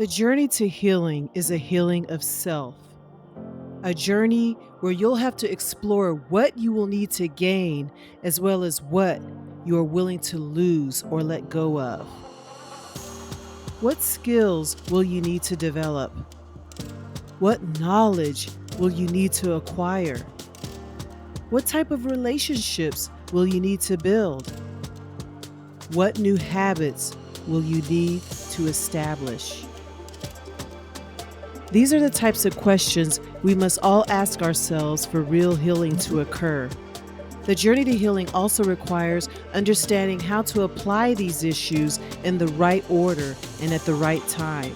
The journey to healing is a healing of self, a journey where you'll have to explore what you will need to gain as well as what you are willing to lose or let go of. What skills will you need to develop? What knowledge will you need to acquire? What type of relationships will you need to build? What new habits will you need to establish? These are the types of questions we must all ask ourselves for real healing to occur. The journey to healing also requires understanding how to apply these issues in the right order and at the right time.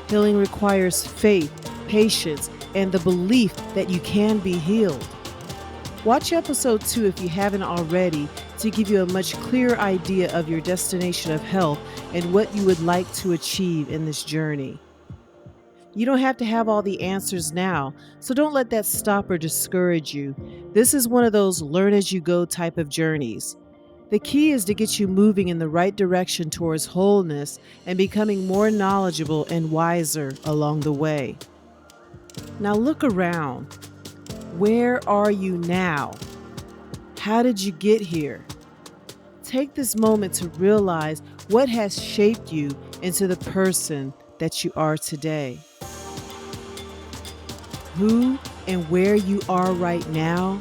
Healing requires faith, patience, and the belief that you can be healed. Watch episode 2 if you haven't already to give you a much clearer idea of your destination of health and what you would like to achieve in this journey. You don't have to have all the answers now, so don't let that stop or discourage you. This is one of those learn as you go type of journeys. The key is to get you moving in the right direction towards wholeness and becoming more knowledgeable and wiser along the way. Now look around. Where are you now? How did you get here? Take this moment to realize what has shaped you into the person that you are today. Who and where you are right now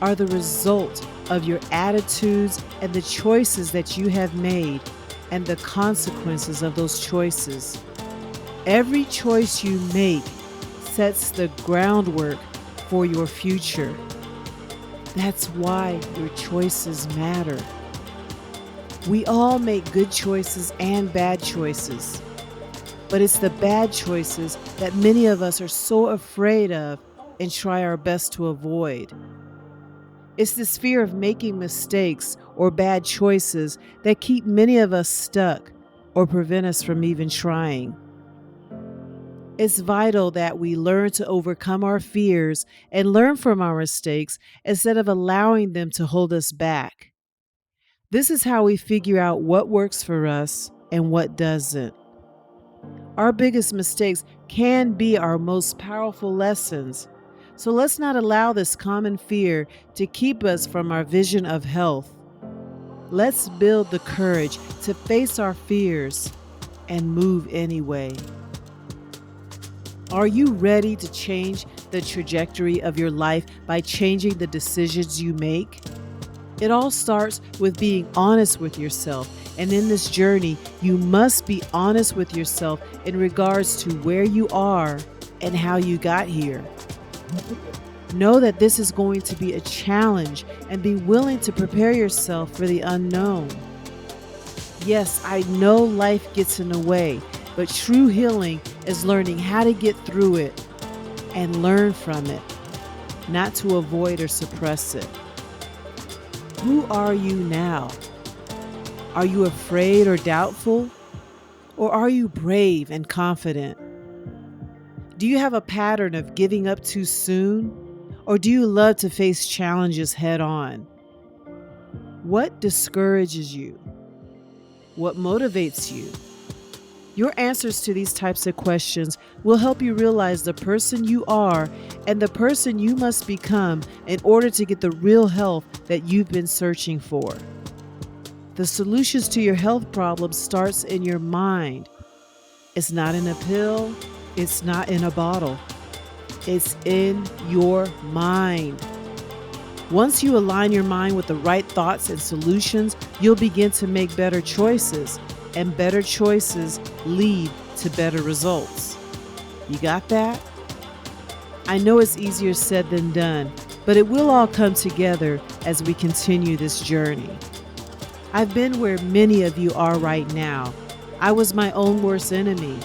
are the result of your attitudes and the choices that you have made and the consequences of those choices. Every choice you make sets the groundwork for your future. That's why your choices matter. We all make good choices and bad choices. But it's the bad choices that many of us are so afraid of and try our best to avoid. It's this fear of making mistakes or bad choices that keep many of us stuck or prevent us from even trying. It's vital that we learn to overcome our fears and learn from our mistakes instead of allowing them to hold us back. This is how we figure out what works for us and what doesn't. Our biggest mistakes can be our most powerful lessons. So let's not allow this common fear to keep us from our vision of health. Let's build the courage to face our fears and move anyway. Are you ready to change the trajectory of your life by changing the decisions you make? It all starts with being honest with yourself. And in this journey, you must be honest with yourself in regards to where you are and how you got here. Know that this is going to be a challenge and be willing to prepare yourself for the unknown. Yes, I know life gets in the way, but true healing is learning how to get through it and learn from it, not to avoid or suppress it. Who are you now? Are you afraid or doubtful? Or are you brave and confident? Do you have a pattern of giving up too soon? Or do you love to face challenges head on? What discourages you? What motivates you? Your answers to these types of questions will help you realize the person you are and the person you must become in order to get the real health that you've been searching for. The solutions to your health problems starts in your mind. It's not in a pill. It's not in a bottle. It's in your mind. Once you align your mind with the right thoughts and solutions, you'll begin to make better choices, and better choices lead to better results. You got that? I know it's easier said than done, but it will all come together as we continue this journey. I've been where many of you are right now. I was my own worst enemy.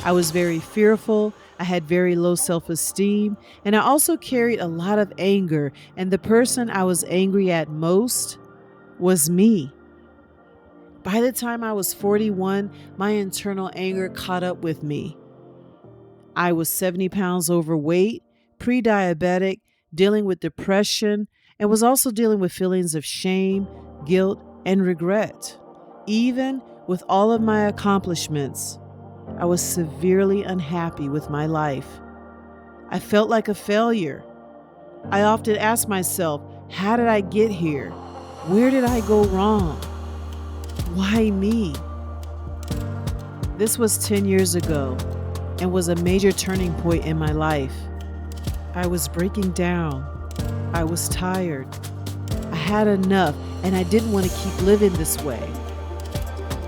I was very fearful. I had very low self-esteem, and I also carried a lot of anger, and the person I was angry at most was me. By the time I was 41, my internal anger caught up with me. I was 70 pounds overweight, pre-diabetic, dealing with depression, and was also dealing with feelings of shame, guilt, and regret. Even with all of my accomplishments, I was severely unhappy with my life. I felt like a failure. I often asked myself, how did I get here? Where did I go wrong? Why me? This was 10 years ago and was a major turning point in my life. I was breaking down. I was tired. I had enough and I didn't want to keep living this way.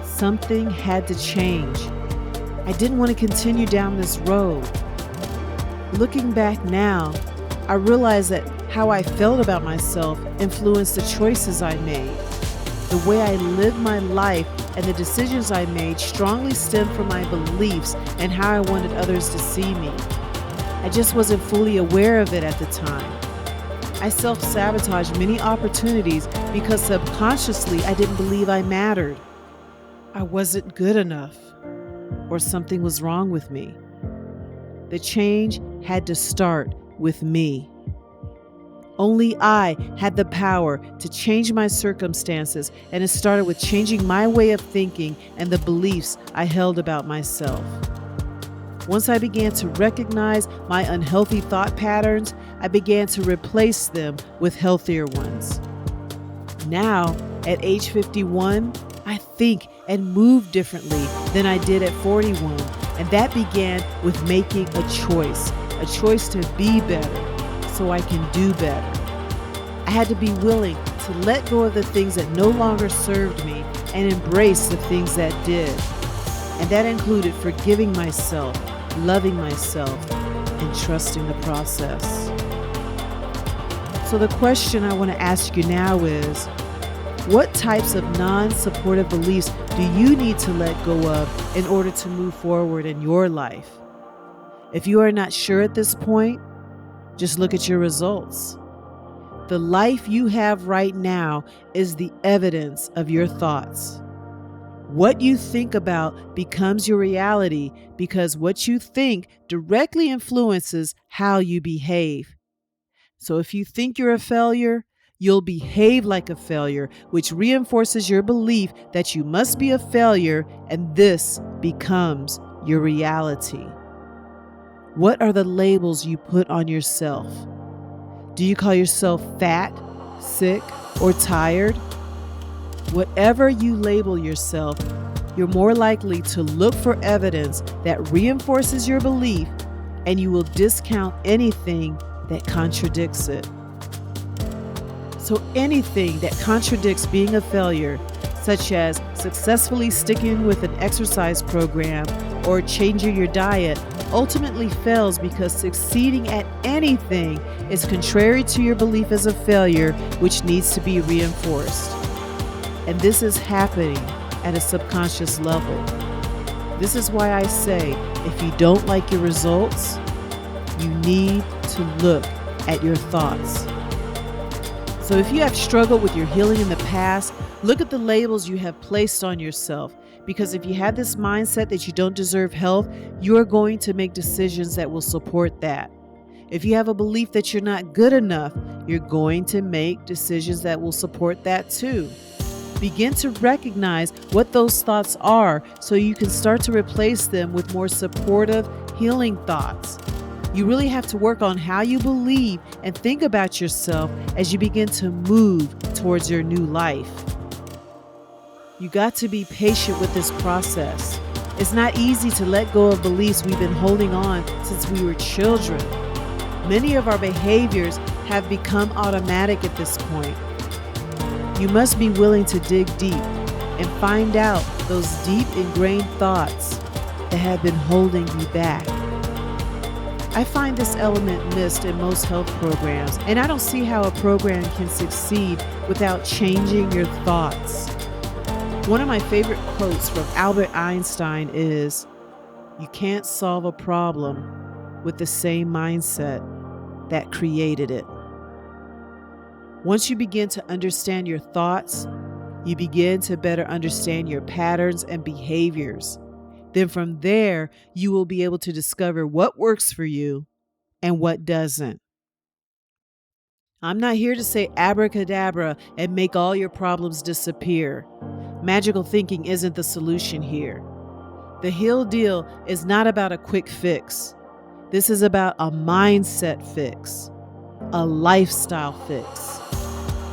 Something had to change. I didn't want to continue down this road. Looking back now, I realize that how I felt about myself influenced the choices I made. The way I lived my life and the decisions I made strongly stemmed from my beliefs and how I wanted others to see me. I just wasn't fully aware of it at the time. I self-sabotaged many opportunities because subconsciously I didn't believe I mattered. I wasn't good enough, or something was wrong with me. The change had to start with me. Only I had the power to change my circumstances, and it started with changing my way of thinking and the beliefs I held about myself. Once I began to recognize my unhealthy thought patterns, I began to replace them with healthier ones. Now, at age 51, I think and move differently than I did at 41, and that began with making a choice to be better so I can do better. I had to be willing to let go of the things that no longer served me and embrace the things that did. And that included forgiving myself, loving myself, and trusting the process. So the question I want to ask you now is, what types of non-supportive beliefs do you need to let go of in order to move forward in your life? If you are not sure at this point, just look at your results. The life you have right now is the evidence of your thoughts. What you think about becomes your reality because what you think directly influences how you behave. So if you think you're a failure, you'll behave like a failure, which reinforces your belief that you must be a failure, and this becomes your reality. What are the labels you put on yourself? Do you call yourself fat, sick, or tired? Whatever you label yourself, you're more likely to look for evidence that reinforces your belief, and you will discount anything that contradicts it. So anything that contradicts being a failure, such as successfully sticking with an exercise program or changing your diet, ultimately fails because succeeding at anything is contrary to your belief as a failure, which needs to be reinforced. And this is happening at a subconscious level. This is why I say, if you don't like your results, you need to look at your thoughts. So if you have struggled with your healing in the past, look at the labels you have placed on yourself. Because if you have this mindset that you don't deserve health, you are going to make decisions that will support that. If you have a belief that you're not good enough, you're going to make decisions that will support that too. Begin to recognize what those thoughts are so you can start to replace them with more supportive, healing thoughts. You really have to work on how you believe and think about yourself as you begin to move towards your new life. You got to be patient with this process. It's not easy to let go of beliefs we've been holding on since we were children. Many of our behaviors have become automatic at this point. You must be willing to dig deep and find out those deep ingrained thoughts that have been holding you back. I find this element missed in most health programs, and I don't see how a program can succeed without changing your thoughts. One of my favorite quotes from Albert Einstein is, "You can't solve a problem with the same mindset that created it." Once you begin to understand your thoughts, you begin to better understand your patterns and behaviors. Then from there, you will be able to discover what works for you and what doesn't. I'm not here to say abracadabra and make all your problems disappear. Magical thinking isn't the solution here. The Heal Deal is not about a quick fix. This is about a mindset fix, a lifestyle fix.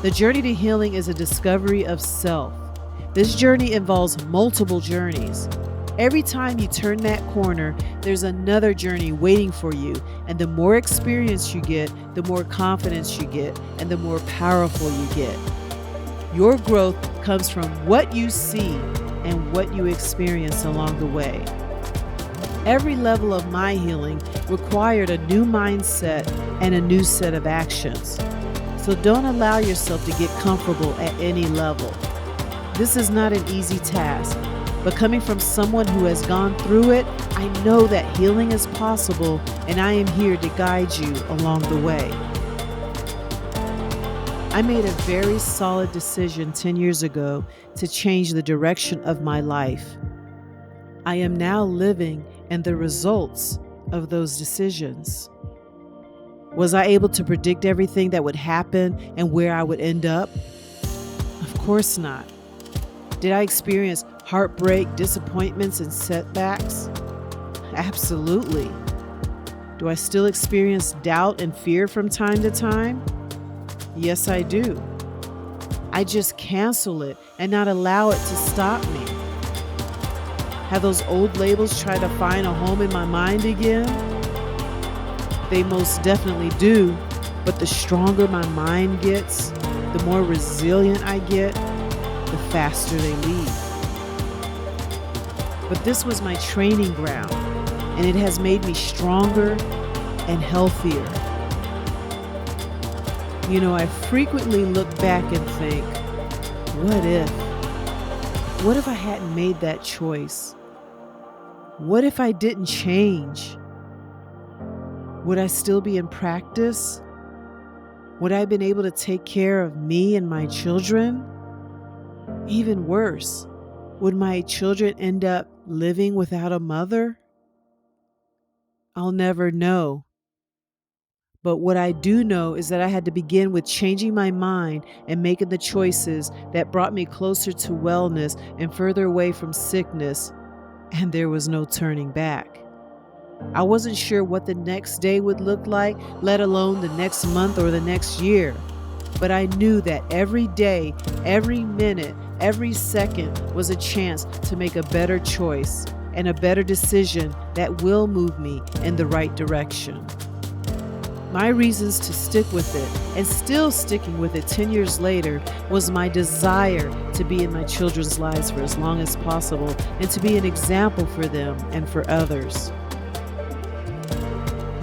The journey to healing is a discovery of self. This journey involves multiple journeys. Every time you turn that corner, there's another journey waiting for you. And the more experience you get, the more confidence you get, and the more powerful you get. Your growth comes from what you see and what you experience along the way. Every level of my healing required a new mindset and a new set of actions. So don't allow yourself to get comfortable at any level. This is not an easy task, but coming from someone who has gone through it, I know that healing is possible, and I am here to guide you along the way. I made a very solid decision 10 years ago to change the direction of my life. I am now living in the results of those decisions. Was I able to predict everything that would happen and where I would end up? Of course not. Did I experience heartbreak, disappointments, and setbacks? Absolutely. Do I still experience doubt and fear from time to time? Yes, I do. I just cancel it and not allow it to stop me. Have those old labels try to find a home in my mind again? They most definitely do, but the stronger my mind gets, the more resilient I get, the faster they leave. But this was my training ground, and it has made me stronger and healthier. You know, I frequently look back and think, what if? What if I hadn't made that choice? What if I didn't change? Would I still be in practice? Would I have been able to take care of me and my children? Even worse, would my children end up living without a mother? I'll never know. But what I do know is that I had to begin with changing my mind and making the choices that brought me closer to wellness and further away from sickness, and there was no turning back. I wasn't sure what the next day would look like, let alone the next month or the next year. But I knew that every day, every minute, every second was a chance to make a better choice and a better decision that will move me in the right direction. My reasons to stick with it, and still sticking with it 10 years later, was my desire to be in my children's lives for as long as possible and to be an example for them and for others.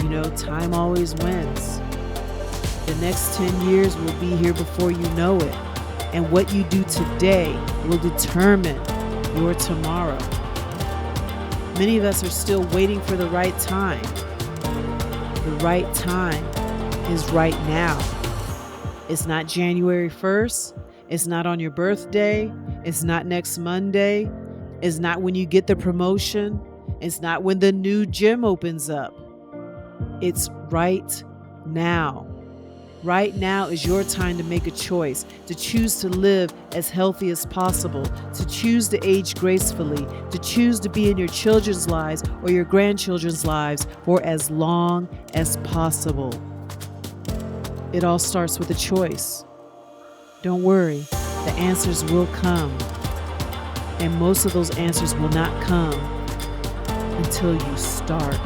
You know, time always wins. The next 10 years will be here before you know it. And what you do today will determine your tomorrow. Many of us are still waiting for the right time. The right time is right now. It's not January 1st. It's not on your birthday. It's not next Monday. It's not when you get the promotion. It's not when the new gym opens up. It's right now. Right now is your time to make a choice, to choose to live as healthy as possible, to choose to age gracefully, to choose to be in your children's lives or your grandchildren's lives for as long as possible. It all starts with a choice. Don't worry, the answers will come. And most of those answers will not come until you start.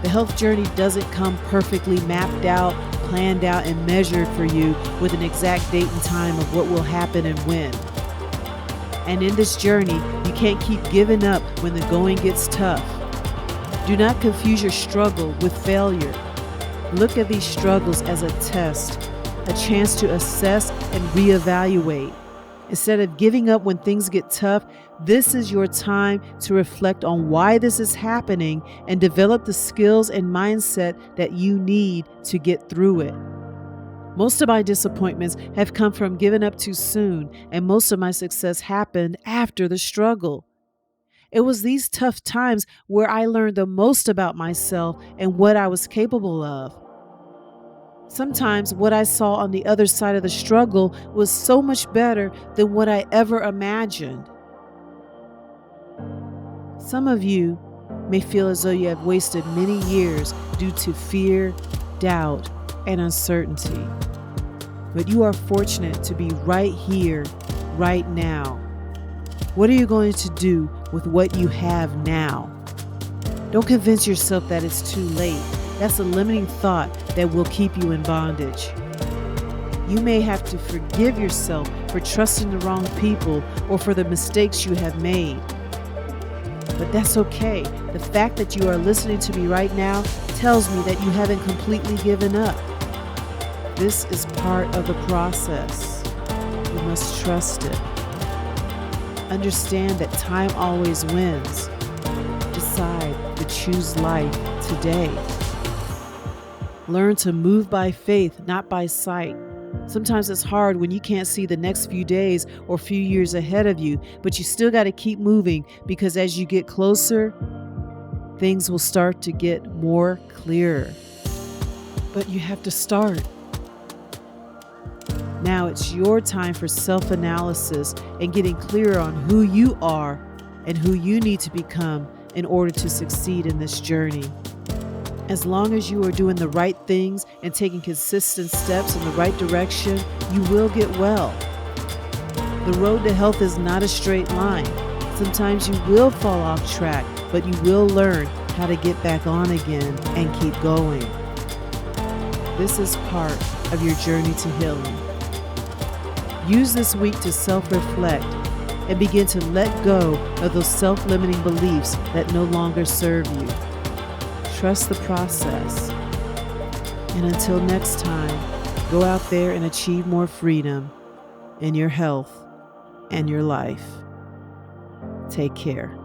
The health journey doesn't come perfectly mapped out, planned out, and measured for you with an exact date and time of what will happen and when. And in this journey, you can't keep giving up when the going gets tough. Do not confuse your struggle with failure. Look at these struggles as a test, a chance to assess and reevaluate. Instead of giving up when things get tough, this is your time to reflect on why this is happening and develop the skills and mindset that you need to get through it. Most of my disappointments have come from giving up too soon, and most of my success happened after the struggle. It was these tough times where I learned the most about myself and what I was capable of. Sometimes what I saw on the other side of the struggle was so much better than what I ever imagined. Some of you may feel as though you have wasted many years due to fear, doubt, and uncertainty. But you are fortunate to be right here, right now. What are you going to do with what you have now? Don't convince yourself that it's too late. That's a limiting thought that will keep you in bondage. You may have to forgive yourself for trusting the wrong people or for the mistakes you have made. But that's okay. The fact that you are listening to me right now tells me that you haven't completely given up. This is part of the process. You must trust it. Understand that time always wins. Decide to choose life today. Learn to move by faith, not by sight. Sometimes it's hard when you can't see the next few days or few years ahead of you, but you still got to keep moving, because as you get closer, things will start to get more clearer. But you have to start. Now it's your time for self-analysis and getting clear on who you are and who you need to become in order to succeed in this journey. As long as you are doing the right things and taking consistent steps in the right direction, you will get well. The road to health is not a straight line. Sometimes you will fall off track, but you will learn how to get back on again and keep going. This is part of your journey to healing. Use this week to self-reflect and begin to let go of those self-limiting beliefs that no longer serve you. Trust the process. And until next time, go out there and achieve more freedom in your health and your life. Take care.